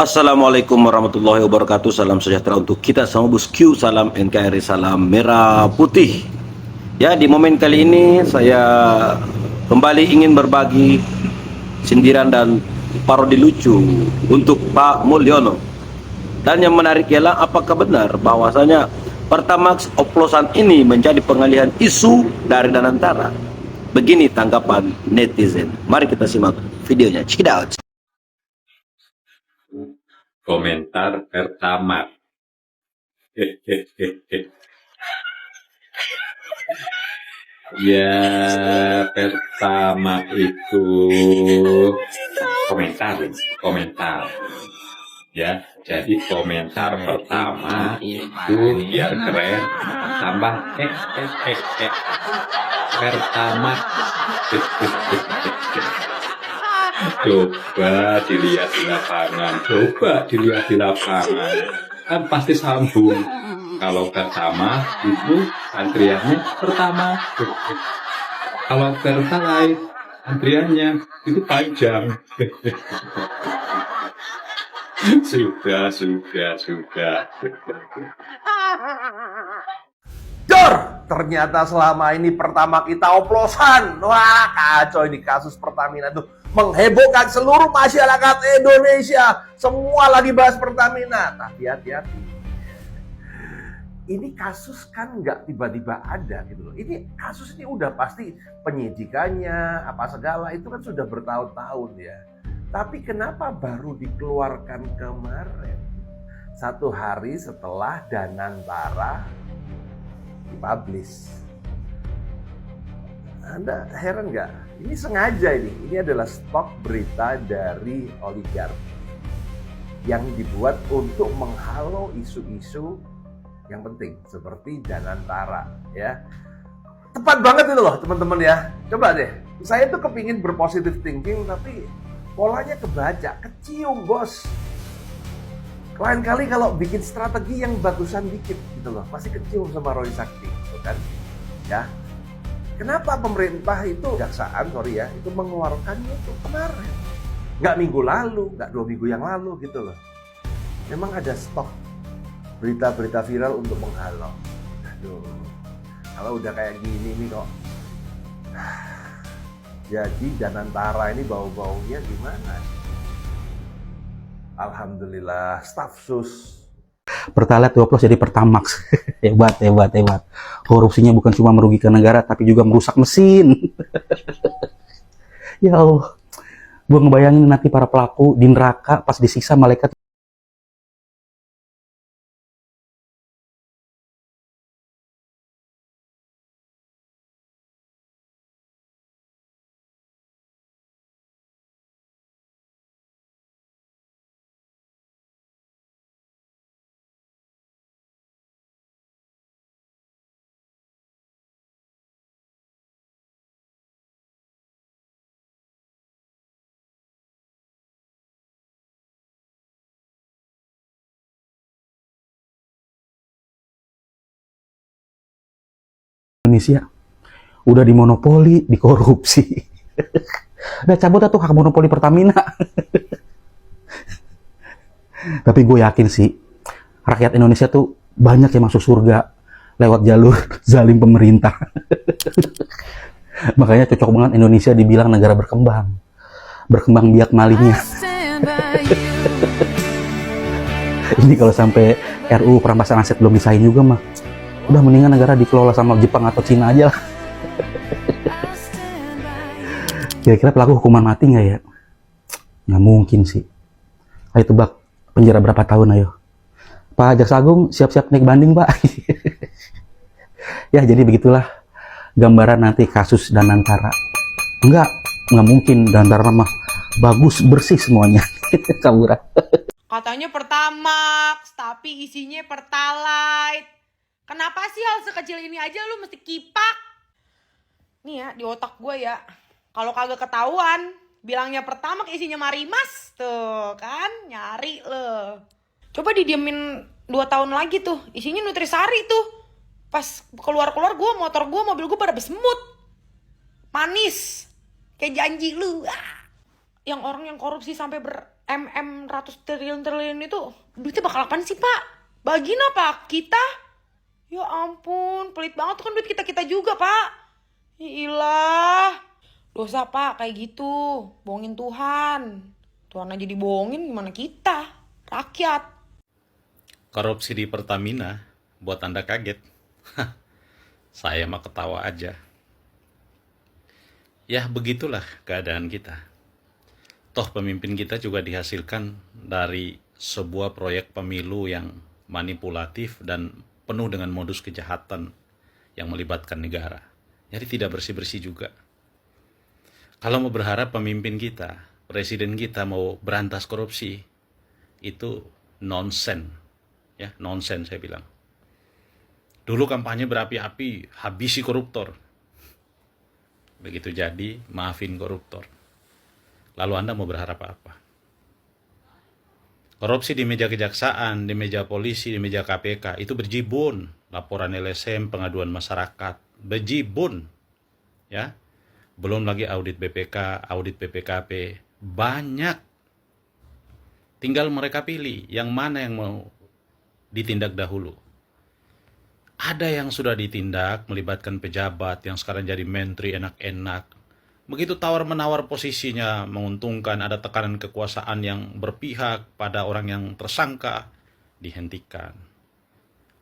Assalamualaikum warahmatullahi wabarakatuh. Salam sejahtera untuk kita semua bosku. Salam NKRI, salam merah putih. Ya, di momen kali ini saya kembali ingin berbagi sindiran dan parodi lucu untuk Pak Mulyono. Dan yang menarik ialah apakah benar bahwasanya Pertamax oplosan ini menjadi pengalihan isu dari Danantara? Begini tanggapan netizen. Mari kita simak videonya. Check it out. Komentar pertama. Ya, pertama itu komentar. Ya, jadi komentar pertama itu biar keren, tambah pertama. Coba dilihat di lapangan, kan pasti sambung. Kalau pertama itu antriannya pertama, kalau pertalite antriannya itu panjang. sudah. Jor, ternyata selama ini pertama kita oplosan. Wah, kacau ini kasus Pertamina tuh menghebohkan seluruh masyarakat Indonesia. Semua lagi bahas Pertamina. Tapi hati-hati. Ini kasus kan nggak tiba-tiba ada gitu loh. Ini kasus ini udah pasti penyidikannya, apa segala itu kan sudah bertahun-tahun ya. Tapi kenapa baru dikeluarkan kemarin? 1 hari setelah Danantara dipublish. Anda heran nggak? Ini sengaja ini. Ini adalah stok berita dari oligark yang dibuat untuk menghalau isu-isu yang penting seperti Danantara ya. Tepat banget itu loh teman-teman ya. Coba deh. Saya tuh kepingin berpositive thinking tapi polanya kebaca, kecium bos. Lain kali kalau bikin strategi yang bagusan dikit gitu loh, pasti kecium sama Roy Sakti, gitu kan? Ya, kenapa pemerintah itu, kejaksaan itu mengeluarkannya itu kemarin, nggak minggu lalu, nggak 2 minggu yang lalu gitu loh. Memang ada stok berita-berita viral untuk menghalau. Aduh, kalau udah kayak gini nih kok. Jadi Danantara ini bau-baunya gimana? Alhamdulillah, staf sus. Pertalite dioplos jadi Pertamax. hebat. Korupsinya bukan cuma merugikan negara, tapi juga merusak mesin. Ya Allah, gue ngebayangin nanti para pelaku di neraka pas disiksa malaikat. Indonesia udah dimonopoli, dikorupsi. Udah cabut tuh hak monopoli Pertamina. Tapi gue yakin sih, rakyat Indonesia tuh banyak yang masuk surga lewat jalur zalim pemerintah. Makanya cocok banget Indonesia dibilang negara berkembang. Berkembang biak malingnya. Ini kalau sampai RUU perampasan aset belum disahin juga mah, udah mendingan negara dikelola sama Jepang atau Cina aja lah. Kira-kira pelaku hukuman mati nggak ya? Nggak mungkin sih. Ayo tebak, penjara berapa tahun ayo? Pak Jaksa Agung siap-siap naik banding Pak. Ya jadi begitulah gambaran nanti kasus Danantara. Nggak mungkin Danantara mah bagus, bersih semuanya. Kaburan. Katanya Pertamax, tapi isinya Pertalite. Kenapa sih hal sekecil ini aja lu mesti kipak? Nih ya, di otak gue ya. Kalau kagak ketahuan, bilangnya Pertamax isinya Marimas. Tuh kan, nyari lo. Coba didiemin 2 tahun lagi tuh, isinya Nutrisari tuh. Pas keluar-keluar mobil gue pada besemut. Manis. Kayak janji lu. Yang orang yang korupsi sampai ratus triliun itu duitnya bakal apaan sih Pak? Bagiin apa? Kita? Ya ampun, pelit banget tuh kan duit kita juga Pak. Ya ilah, dosa Pak kayak gitu, bohongin Tuhan. Tuhan aja dibohongin, gimana kita, rakyat. Korupsi di Pertamina buat Anda kaget. Saya mah ketawa aja. Ya begitulah keadaan kita. Toh pemimpin kita juga dihasilkan dari sebuah proyek pemilu yang manipulatif dan penuh dengan modus kejahatan yang melibatkan negara. Jadi tidak bersih-bersih juga. Kalau mau berharap pemimpin kita, presiden kita mau berantas korupsi, itu nonsen. Ya, nonsen saya bilang. Dulu kampanye berapi-api, habisi koruptor. Begitu jadi, maafin koruptor. Lalu Anda mau berharap apa? Korupsi di meja kejaksaan, di meja polisi, di meja KPK, itu berjibun. Laporan LSM, pengaduan masyarakat, berjibun. Ya, belum lagi audit BPK, audit BPKP, banyak. Tinggal mereka pilih yang mana yang mau ditindak dahulu. Ada yang sudah ditindak melibatkan pejabat yang sekarang jadi menteri enak-enak. Begitu tawar-menawar posisinya menguntungkan, ada tekanan kekuasaan yang berpihak pada orang yang tersangka, dihentikan.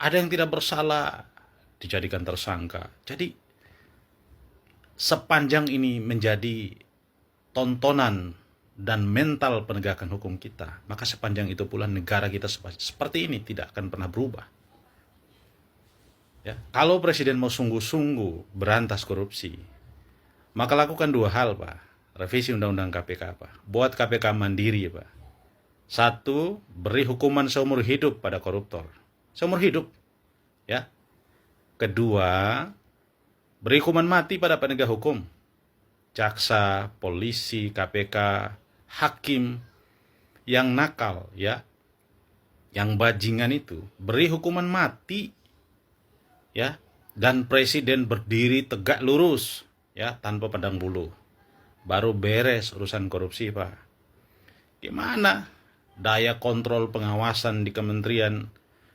Ada yang tidak bersalah, dijadikan tersangka. Jadi, sepanjang ini menjadi tontonan dan mental penegakan hukum kita, maka sepanjang itu pula negara kita seperti ini tidak akan pernah berubah. Ya, kalau presiden mau sungguh-sungguh berantas korupsi, maka lakukan dua hal, Pak. Revisi Undang-Undang KPK, Pak. Buat KPK mandiri, Pak. Satu, beri hukuman seumur hidup pada koruptor. Seumur hidup. Ya. Kedua, beri hukuman mati pada penegak hukum. Jaksa, polisi, KPK, hakim yang nakal, ya. Yang bajingan itu, beri hukuman mati. Ya. Dan presiden berdiri tegak lurus. Ya, tanpa pandang bulu. Baru beres urusan korupsi, Pak. Gimana? Daya kontrol pengawasan di kementerian,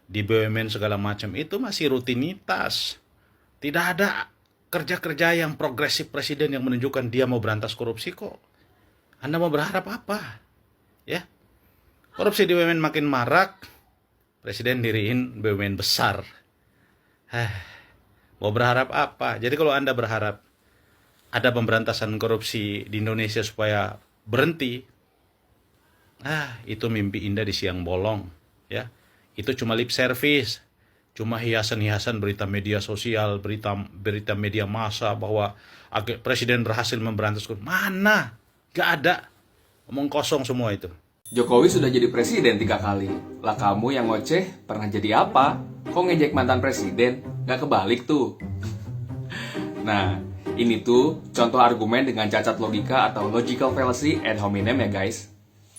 di BUMN segala macam itu masih rutinitas. Tidak ada kerja-kerja yang progresif presiden yang menunjukkan dia mau berantas korupsi kok. Anda mau berharap apa? Ya. Korupsi di BUMN makin marak, presiden diriin BUMN besar. Mau berharap apa? Jadi kalau Anda berharap ada pemberantasan korupsi di Indonesia supaya berhenti, itu mimpi indah di siang bolong, ya. Itu cuma lip service, cuma hiasan-hiasan berita media sosial, berita media massa bahwa presiden berhasil memberantas korupsi. Mana? Gak ada. Omong kosong semua itu. Jokowi sudah jadi presiden 3 kali. Lah kamu yang ngoceh pernah jadi apa? Kok ngejek mantan presiden? Gak kebalik tuh. Nah, ini tuh contoh argumen dengan cacat logika atau logical fallacy ad hominem ya guys.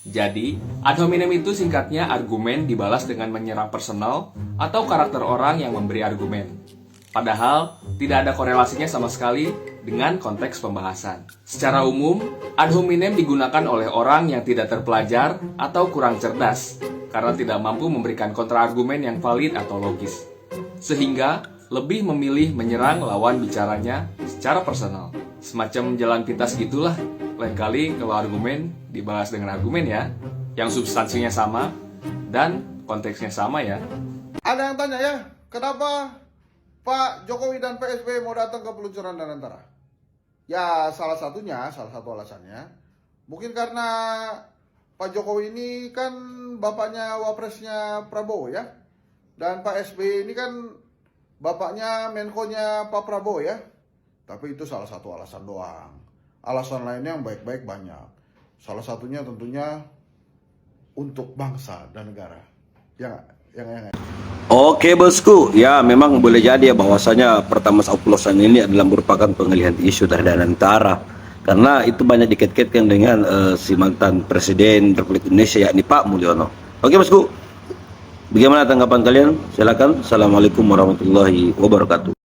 Jadi, ad hominem itu singkatnya argumen dibalas dengan menyerang personal atau karakter orang yang memberi argumen. Padahal, tidak ada korelasinya sama sekali dengan konteks pembahasan. Secara umum, ad hominem digunakan oleh orang yang tidak terpelajar atau kurang cerdas karena tidak mampu memberikan kontraargumen yang valid atau logis. Sehingga, lebih memilih menyerang lawan bicaranya secara personal. Semacam jalan pintas gitulah. Lain kali kalau argumen dibalas dengan argumen ya, yang substansinya sama dan konteksnya sama ya. Ada yang tanya ya, kenapa Pak Jokowi dan Pak SBY mau datang ke peluncuran Danantara? Ya salah satu alasannya, mungkin karena Pak Jokowi ini kan bapaknya wapresnya Prabowo ya, dan Pak SBY ini kan bapaknya Menko-nya Pak Prabowo ya. Tapi itu salah satu alasan doang. Alasan lainnya yang baik-baik banyak. Salah satunya tentunya untuk bangsa dan negara. Ya. Oke bosku, ya memang boleh jadi ya bahwasanya pertama oplosan ini adalah merupakan pengalihan isu dari Danantara. Karena itu banyak dikait-kaitkan dengan si mantan Presiden Republik Indonesia yakni Pak Mulyono. Oke bosku, bagaimana tanggapan kalian? Silakan. Assalamualaikum warahmatullahi wabarakatuh.